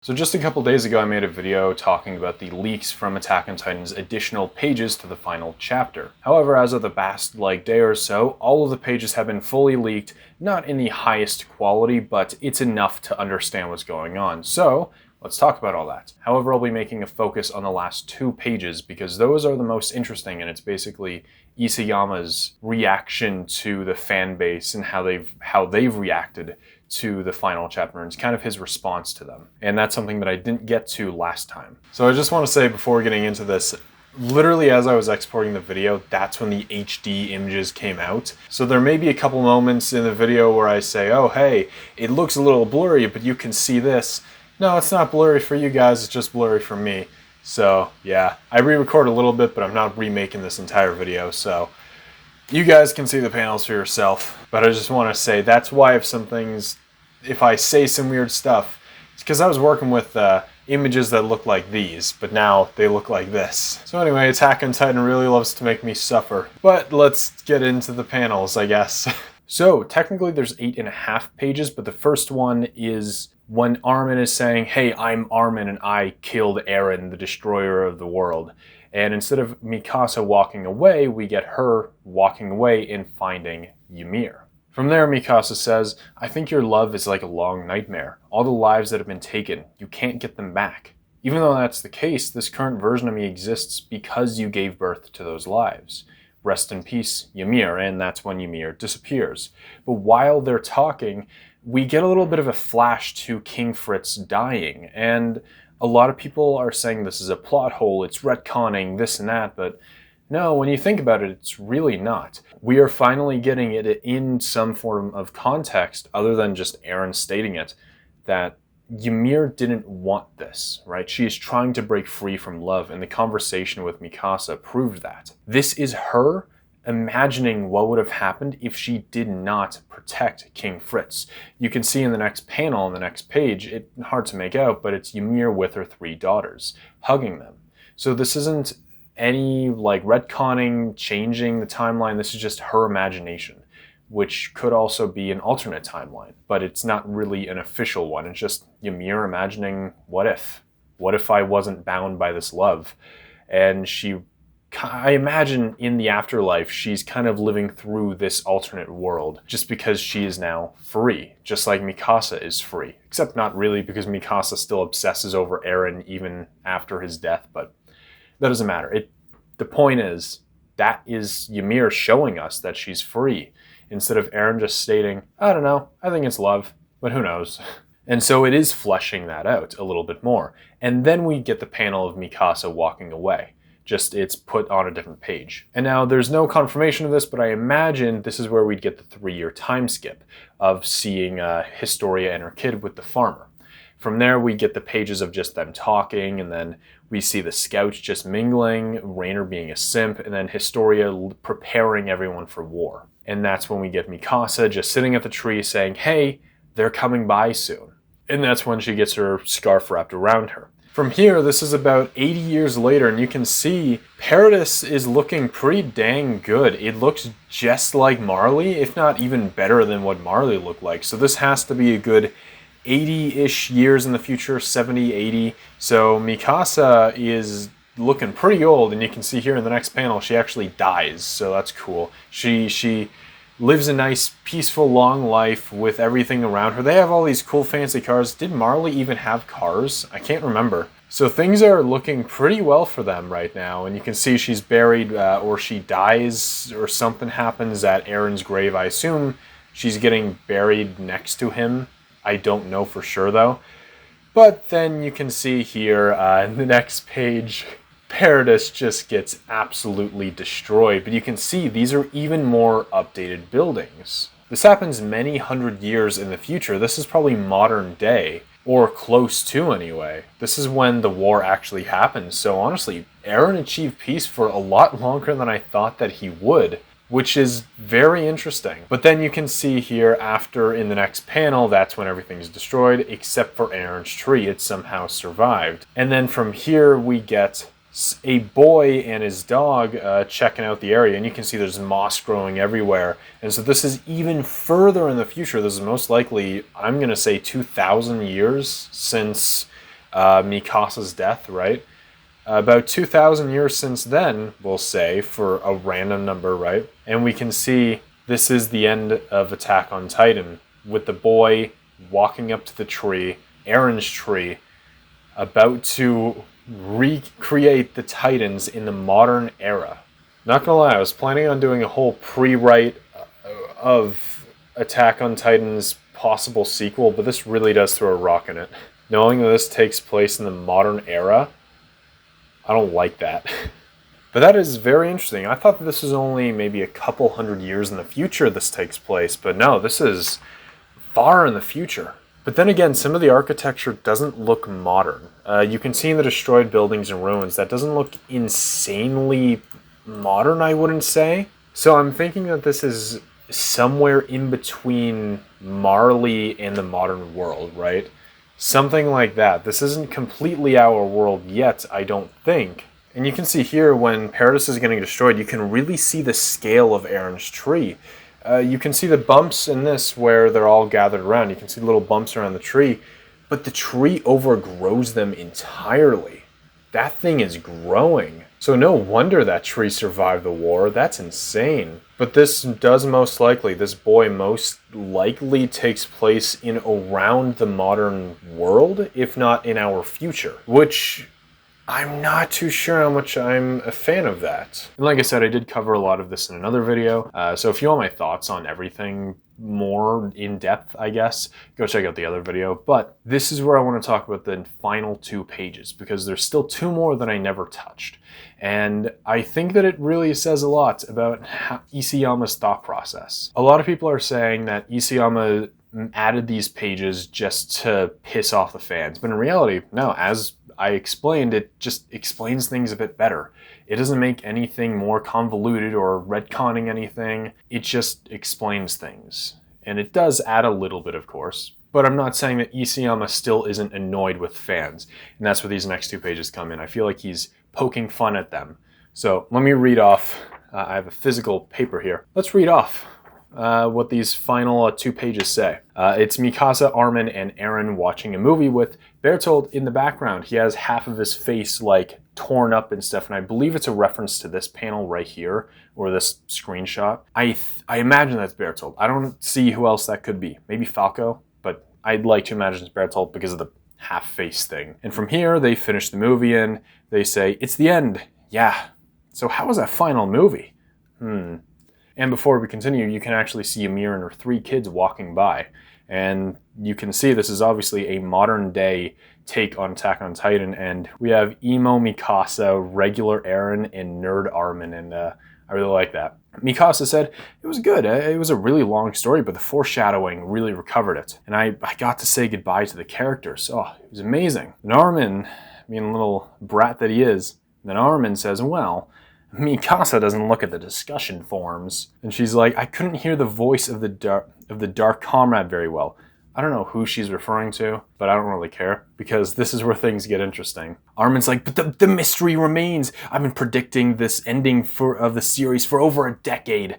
So just a couple days ago I made a video talking about the leaks from Attack on Titan's additional pages to the final chapter. However, as of the past day or so, all of the pages have been fully leaked, not in the highest quality, but it's enough to understand what's going on. So let's talk about all that. However, I'll be making a focus on the last 2 pages because those are the most interesting, and it's basically Isayama's reaction to the fan base and how they've reacted to the final chapter, and it's kind of his response to them. And that's something that I didn't get to last time. So I just want to say before getting into this, literally as I was exporting the video, that's when the HD images came out. So there may be a couple moments in the video where I say, oh hey, it looks a little blurry, but you can see this. No, it's not blurry for you guys, it's just blurry for me. So yeah, I re-record a little bit, but I'm not remaking this entire video, so you guys can see the panels for yourself. But I just want to say that's why if I say some weird stuff, it's because I was working with images that look like these, but now they look like this. So anyway, Attack on Titan really loves to make me suffer. But let's get into the panels, I guess. So technically there's 8.5 pages, but the first one is when Armin is saying, hey, I'm Armin and I killed Eren, the destroyer of the world. And instead of Mikasa walking away, we get her walking away and finding Ymir. From there, Mikasa says, I think your love is like a long nightmare. All the lives that have been taken, you can't get them back. Even though that's the case, this current version of me exists because you gave birth to those lives. Rest in peace, Ymir, and that's when Ymir disappears. But while they're talking, we get a little bit of a flash to King Fritz dying, and a lot of people are saying this is a plot hole, it's retconning, this and that, but no, when you think about it, it's really not. We are finally getting it in some form of context, other than just Eren stating it, that Ymir didn't want this, right? She is trying to break free from love, and the conversation with Mikasa proved that. This is her imagining what would have happened if she did not protect King Fritz. You can see in the next panel, on the next page, it's hard to make out, but it's Ymir with her 3 daughters, hugging them. So this isn't any retconning, changing the timeline, this is just her imagination, which could also be an alternate timeline, but it's not really an official one. It's just Ymir imagining, what if I wasn't bound by this love? And I imagine in the afterlife, she's kind of living through this alternate world just because she is now free, just like Mikasa is free. Except not really, because Mikasa still obsesses over Eren even after his death, but that doesn't matter. The point is, that is Ymir showing us that she's free, instead of Eren just stating, I don't know, I think it's love, but who knows? And so it is fleshing that out a little bit more. And then we get the panel of Mikasa walking away. Just it's put on a different page. And now there's no confirmation of this, but I imagine this is where we'd get the 3-year time skip of seeing Historia and her kid with the farmer. From there, we get the pages of just them talking, and then we see the scouts just mingling, Rainer being a simp, and then Historia preparing everyone for war. And that's when we get Mikasa just sitting at the tree saying, hey, they're coming by soon. And that's when she gets her scarf wrapped around her. From here, this is about 80 years later, and you can see Paradis is looking pretty dang good. It looks just like Marley, if not even better than what Marley looked like. So this has to be a good 80-ish years in the future, 70, 80. So Mikasa is looking pretty old, and you can see here in the next panel, she actually dies, so that's cool. She lives a nice, peaceful, long life with everything around her. They have all these cool, fancy cars. Did Marley even have cars? I can't remember. So things are looking pretty well for them right now, and you can see she's buried, or she dies, or something happens at Eren's grave. I assume she's getting buried next to him. I don't know for sure, though. But then you can see here in the next page, Paradis just gets absolutely destroyed. But you can see these are even more updated buildings. This happens many hundred years in the future. This is probably modern day, or close to anyway. This is when the war actually happened. So honestly, Eren achieved peace for a lot longer than I thought that he would, which is very interesting. But then you can see here after in the next panel, that's when everything's destroyed, except for Eren's tree. It somehow survived. And then from here we get a boy and his dog checking out the area, and you can see there's moss growing everywhere. And so this is even further in the future. This is most likely, I'm going to say 2,000 years since Mikasa's death, right? About 2,000 years since then, we'll say, for a random number, right? And we can see this is the end of Attack on Titan, with the boy walking up to the tree, Aaron's tree, about to recreate the Titans in the modern era. Not gonna lie, I was planning on doing a whole pre-write of Attack on Titan's possible sequel, but this really does throw a rock in it. Knowing that this takes place in the modern era, I don't like that. But that is very interesting. I thought that this was only maybe a couple hundred years in the future this takes place, but no, this is far in the future. But then again, some of the architecture doesn't look modern. You can see in the destroyed buildings and ruins, that doesn't look insanely modern, I wouldn't say. So I'm thinking that this is somewhere in between Marley and the modern world, right? Something like that. This isn't completely our world yet, I don't think. And you can see here when Paradis is getting destroyed, you can really see the scale of Aaron's tree. You can see the bumps in this where they're all gathered around. You can see little bumps around the tree, but the tree overgrows them entirely. That thing is growing. So no wonder that tree survived the war. That's insane. But this does most likely, this boy most likely takes place in around the modern world, if not in our future, which I'm not too sure how much I'm a fan of that. And like I said, I did cover a lot of this in another video. So if you want my thoughts on everything more in depth, I guess, go check out the other video. But this is where I want to talk about the final 2 pages, because there's still 2 more that I never touched. And I think that it really says a lot about Isayama's thought process. A lot of people are saying that Isayama added these pages just to piss off the fans. But in reality, no, as I explained, it just explains things a bit better. It doesn't make anything more convoluted or retconning anything. It just explains things. And it does add a little bit, of course. But I'm not saying that Isayama still isn't annoyed with fans. And that's where these next 2 pages come in. I feel like he's poking fun at them. So let me read off. I have a physical paper here. Let's read off what these final 2 pages say. It's Mikasa, Armin, and Eren watching a movie with Bertold in the background. He has half of his face like torn up and stuff, and I believe it's a reference to this panel right here, or this screenshot. I imagine that's Bertold. I don't see who else that could be. Maybe Falco, but I'd like to imagine it's Bertold because of the half face thing. And from here, they finish the movie and they say, it's the end. Yeah. So how was that final movie? And before we continue, you can actually see Ymir and her 3 kids walking by. And you can see this is obviously a modern day take on Attack on Titan. And we have emo Mikasa, regular Eren, and nerd Armin. And I really like that. Mikasa said, it was good. It was a really long story, but the foreshadowing really recovered it. And I got to say goodbye to the characters. Oh, it was amazing. And Armin, being a little brat that he is, then Armin says, well, Mikasa doesn't look at the discussion forums. And she's like, I couldn't hear the voice of the dark comrade very well. I don't know who she's referring to, but I don't really care, because this is where things get interesting. Armin's like, but the mystery remains. I've been predicting this ending of the series for over a decade,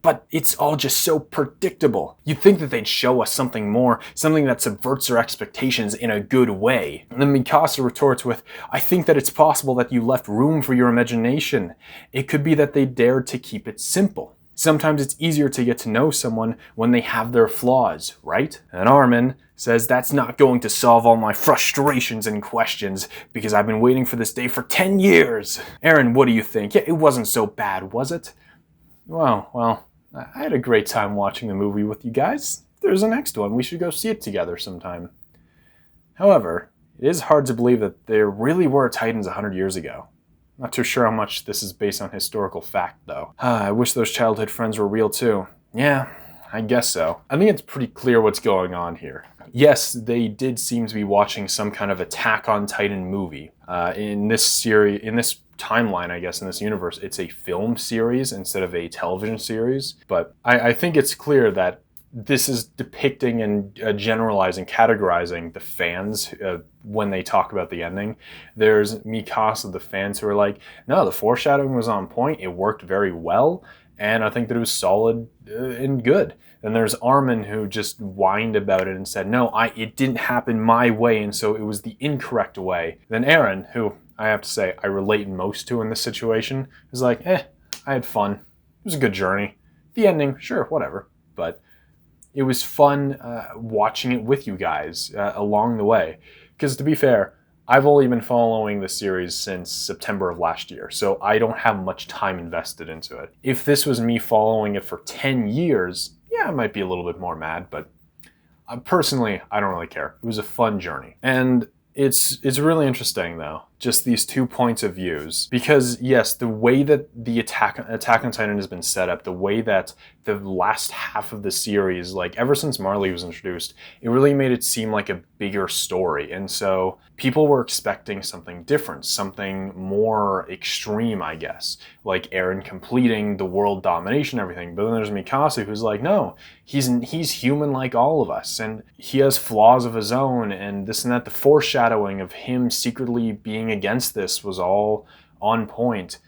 but it's all just so predictable. You'd think that they'd show us something more, something that subverts our expectations in a good way. And then Mikasa retorts with, I think that it's possible that you left room for your imagination. It could be that they dared to keep it simple. Sometimes it's easier to get to know someone when they have their flaws, right? And Armin says, that's not going to solve all my frustrations and questions, because I've been waiting for this day for 10 years. Eren, what do you think? Yeah, it wasn't so bad, was it? Well, I had a great time watching the movie with you guys. If there's a next one, we should go see it together sometime. However, it is hard to believe that there really were Titans 100 years ago. Not too sure how much this is based on historical fact, though. I wish those childhood friends were real, too. Yeah, I guess so. I think it's pretty clear what's going on here. Yes, they did seem to be watching some kind of Attack on Titan movie. In this series, in this timeline, I guess, in this universe, it's a film series instead of a television series. But I think it's clear that this is depicting and generalizing, categorizing the fans when they talk about the ending. There's Mikasa, the fans who are like, no, the foreshadowing was on point, it worked very well, And I think that it was solid and good. And there's Armin who just whined about it and said, no, it didn't happen my way, and so it was the incorrect way. Then Aaron, who I have to say I relate most to in this situation, is like, I had fun. It was a good journey. The ending, sure, whatever. But it was fun watching it with you guys along the way. Because to be fair, I've only been following the series since September of last year, so I don't have much time invested into it. If this was me following it for 10 years, yeah, I might be a little bit more mad, but personally, I don't really care. It was a fun journey. And it's really interesting, though, just these 2 points of views. Because, yes, the way that the Attack on Titan has been set up, the way that the last half of the series, like ever since Marley was introduced, it really made it seem like a bigger story. And so people were expecting something different, something more extreme, I guess. Like Eren completing the world domination and everything. But then there's Mikasa who's like, no, he's human like all of us. And he has flaws of his own and this and that. The foreshadowing of him secretly being against this was all on point.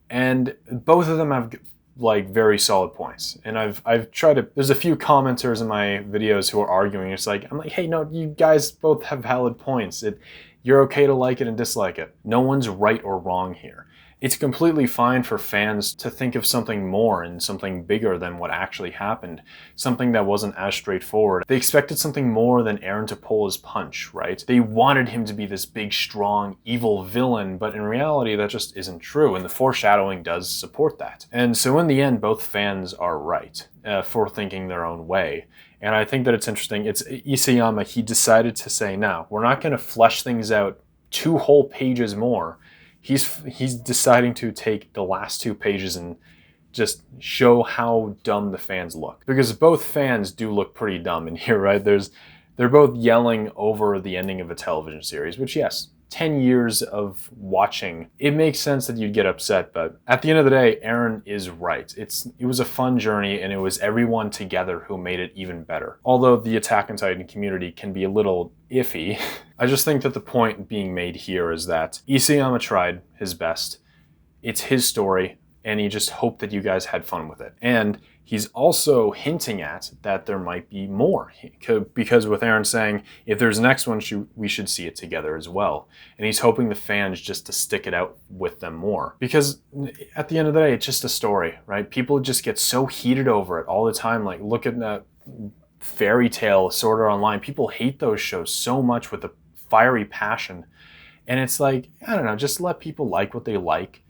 And both of them have like very solid points. And I've tried to, there's a few commenters in my videos who are arguing. I'm like, hey, no, you guys both have valid points. You're okay to like it and dislike it. No one's right or wrong here. It's completely fine for fans to think of something more and something bigger than what actually happened, something that wasn't as straightforward. They expected something more than Eren to pull his punch, right? They wanted him to be this big, strong, evil villain, but in reality, that just isn't true, and the foreshadowing does support that. And so in the end, both fans are right for thinking their own way. And I think that it's interesting. It's Isayama, he decided to say, no, we're not going to flesh things out 2 whole pages more. He's deciding to take the last 2 pages and just show how dumb the fans look. Because both fans do look pretty dumb in here, right? They're both yelling over the ending of a television series, which yes, 10 years of watching, it makes sense that you'd get upset, but at the end of the day, Eren is right. It was a fun journey, and it was everyone together who made it even better. Although the Attack on Titan community can be a little iffy, I just think that the point being made here is that Isayama tried his best. It's his story, and he just hoped that you guys had fun with it. And he's also hinting at that there might be more, because with Eren saying, if there's a next one, we should see it together as well. And he's hoping the fans just to stick it out with them more. Because at the end of the day, it's just a story, right? People just get so heated over it all the time. Like, look at that Fairy Tale, Sword Art Online. People hate those shows so much with a fiery passion. And it's like, I don't know, just let people like what they like.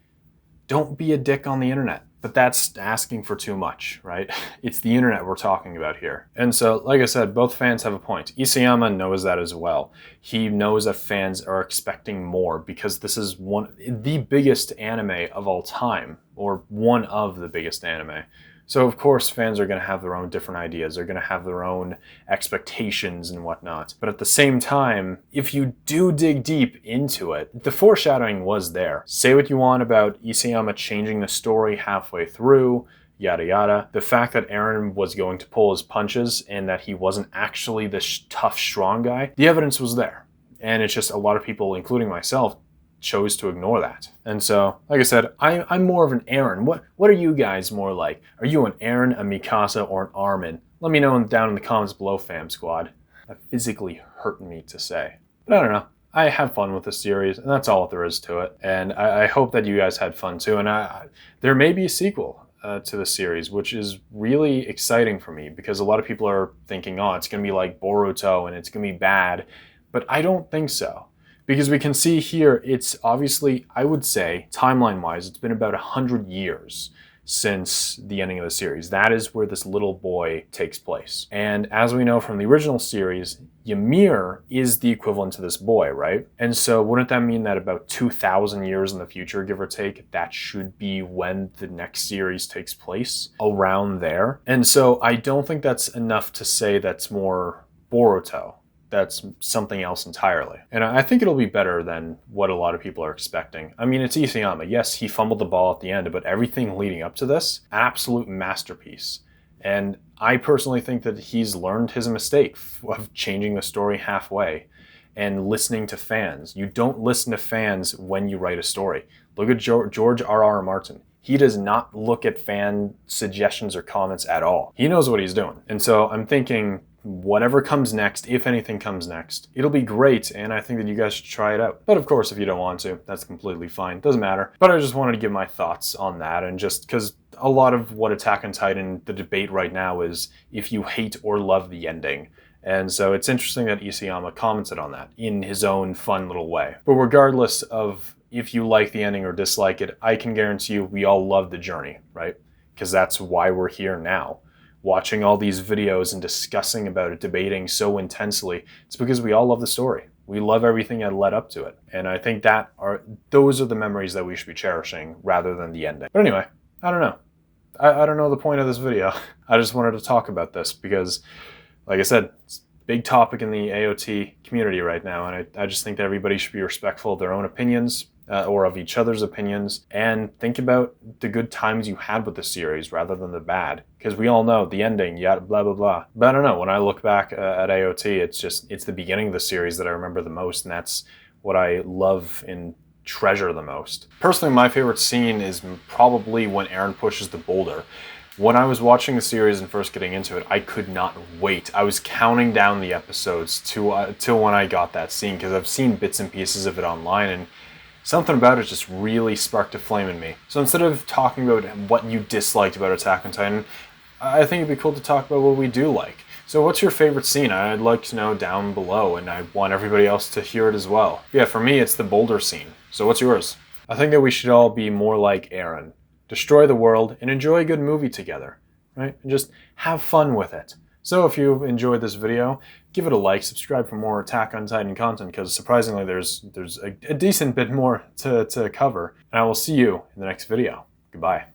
Don't be a dick on the internet. But that's asking for too much, right? It's the internet we're talking about here. And so, like I said, both fans have a point. Isayama knows that as well. He knows that fans are expecting more because this is the biggest anime of all time, or one of the biggest anime. So of course fans are going to have their own different ideas, they're going to have their own expectations and whatnot. But at the same time, if you do dig deep into it, the foreshadowing was there. Say what you want about Isayama changing the story halfway through, yada yada. The fact that Eren was going to pull his punches and that he wasn't actually this tough, strong guy, the evidence was there. And it's just a lot of people, including myself, chose to ignore that. And so, like I said, I'm more of an Eren. What are you guys more like? Are you an Eren, a Mikasa, or an Armin? Let me know down in the comments below, fam squad. That physically hurt me to say. But I don't know. I have fun with this series, and that's all there is to it. And I hope that you guys had fun too. And there may be a sequel to the series, which is really exciting for me because a lot of people are thinking, oh, it's going to be like Boruto and it's going to be bad. But I don't think so. Because we can see here, it's obviously, I would say, timeline-wise, it's been about 100 years since the ending of the series. That is where this little boy takes place. And as we know from the original series, Ymir is the equivalent to this boy, right? And so wouldn't that mean that about 2,000 years in the future, give or take, that should be when the next series takes place? Around there. And so I don't think that's enough to say that's more Boruto. That's something else entirely. And I think it'll be better than what a lot of people are expecting. I mean, it's Isayama. Yes, he fumbled the ball at the end, but everything leading up to this, absolute masterpiece. And I personally think that he's learned his mistake of changing the story halfway and listening to fans. You don't listen to fans when you write a story. Look at George R.R. Martin. He does not look at fan suggestions or comments at all. He knows what he's doing. And so I'm thinking whatever comes next, if anything comes next, it'll be great, and I think that you guys should try it out. But of course, if you don't want to, that's completely fine. Doesn't matter. But I just wanted to give my thoughts on that, and just because a lot of what Attack on Titan, the debate right now is if you hate or love the ending. And so it's interesting that Isayama commented on that in his own fun little way. But regardless of if you like the ending or dislike it, I can guarantee you we all love the journey, right? Because that's why we're here now. Watching all these videos and discussing about it, debating so intensely, it's because we all love the story. We love everything that led up to it. And I think those are the memories that we should be cherishing rather than the ending. But anyway, I don't know. I don't know the point of this video. I just wanted to talk about this because, like I said, it's a big topic in the AOT community right now. And I just think that everybody should be respectful of their own opinions, or of each other's opinions, and think about the good times you had with the series rather than the bad. Because we all know the ending, yada, blah, blah, blah. But I don't know, when I look back at AOT, it's the beginning of the series that I remember the most, and that's what I love and treasure the most. Personally, my favorite scene is probably when Eren pushes the boulder. When I was watching the series and first getting into it, I could not wait. I was counting down the episodes till when I got that scene, because I've seen bits and pieces of it online, and something about it just really sparked a flame in me. So instead of talking about what you disliked about Attack on Titan, I think it'd be cool to talk about what we do like. So what's your favorite scene? I'd like to know down below, and I want everybody else to hear it as well. Yeah, for me, it's the boulder scene. So what's yours? I think that we should all be more like Eren. Destroy the world and enjoy a good movie together, right? And just have fun with it. So if you enjoyed this video, give it a like, subscribe for more Attack on Titan content, because surprisingly there's a decent bit more to cover. And I will see you in the next video. Goodbye.